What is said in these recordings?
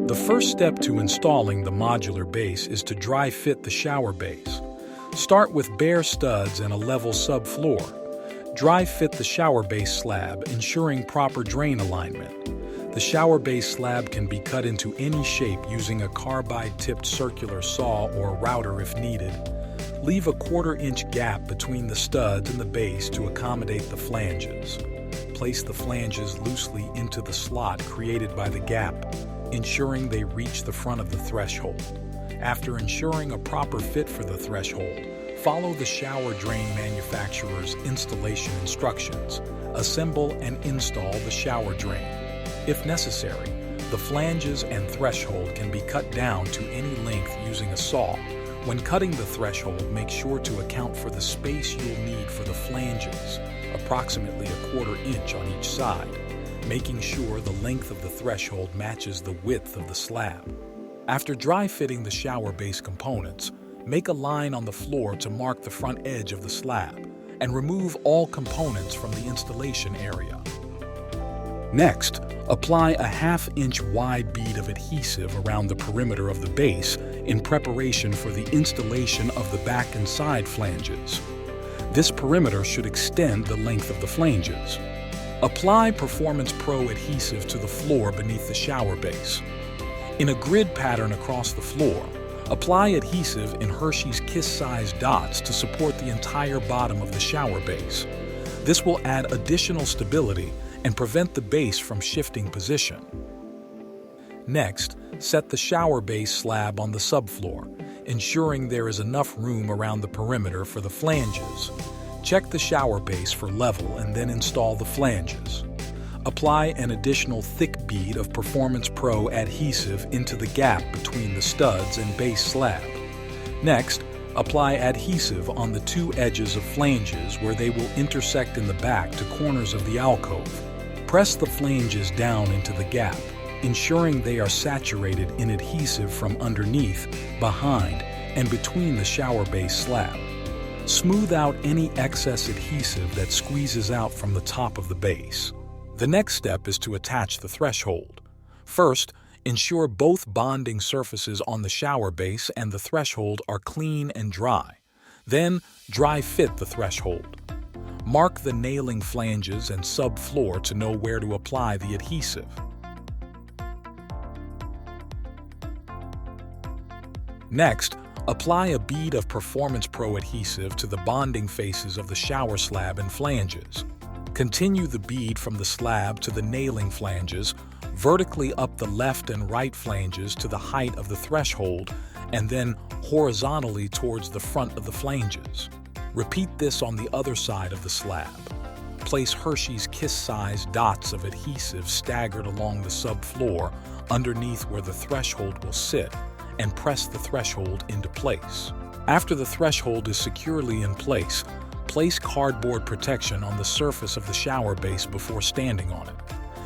The first step to installing the modular base is to dry fit the shower base. Start with bare studs and a level subfloor. Dry fit the shower base slab, ensuring proper drain alignment. The shower base slab can be cut into any shape using a carbide-tipped circular saw or router if needed. Leave a 1/4-inch gap between the studs and the base to accommodate the flanges. Place the flanges loosely into the slot created by the gap, ensuring they reach the front of the threshold. After ensuring a proper fit for the threshold, follow the shower drain manufacturer's installation instructions. Assemble and install the shower drain. If necessary, the flanges and threshold can be cut down to any length using a saw. When cutting the threshold, make sure to account for the space you'll need for the flanges, approximately a 1/4 inch on each side, making sure the length of the threshold matches the width of the slab. After dry fitting the shower base components, make a line on the floor to mark the front edge of the slab, and remove all components from the installation area. Next, apply a 1/2-inch wide bead of adhesive around the perimeter of the base in preparation for the installation of the back and side flanges. This perimeter should extend the length of the flanges. Apply Performance Pro adhesive to the floor beneath the shower base. In a grid pattern across the floor, apply adhesive in Hershey's Kiss-sized dots to support the entire bottom of the shower base. This will add additional stability and prevent the base from shifting position. Next, set the shower base slab on the subfloor, ensuring there is enough room around the perimeter for the flanges. Check the shower base for level and then install the flanges. Apply an additional thick bead of Performance Pro adhesive into the gap between the studs and base slab. Next, apply adhesive on the 2 edges of flanges where they will intersect in the back to corners of the alcove. Press the flanges down into the gap, ensuring they are saturated in adhesive from underneath, behind, and between the shower base slab. Smooth out any excess adhesive that squeezes out from the top of the base. The next step is to attach the threshold. First, ensure both bonding surfaces on the shower base and the threshold are clean and dry. Then, dry fit the threshold. Mark the nailing flanges and subfloor to know where to apply the adhesive. Next, apply a bead of Performance Pro adhesive to the bonding faces of the shower slab and flanges. Continue the bead from the slab to the nailing flanges, vertically up the left and right flanges to the height of the threshold, and then horizontally towards the front of the flanges. Repeat this on the other side of the slab. Place Hershey's Kiss-sized dots of adhesive staggered along the subfloor underneath where the threshold will sit, and press the threshold into place. After the threshold is securely in place, place cardboard protection on the surface of the shower base before standing on it.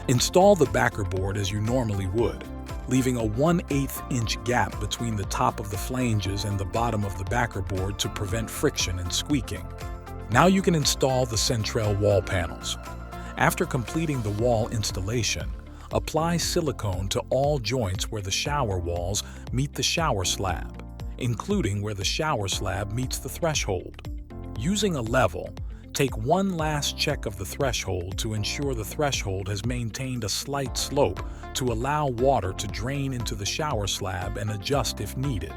Install the backer board as you normally would, leaving a 1/8 inch gap between the top of the flanges and the bottom of the backer board to prevent friction and squeaking. Now you can install the Sentrel wall panels. After completing the wall installation, apply silicone to all joints where the shower walls meet the shower slab, including where the shower slab meets the threshold. Using a level, take one last check of the threshold to ensure the threshold has maintained a slight slope to allow water to drain into the shower slab and adjust if needed.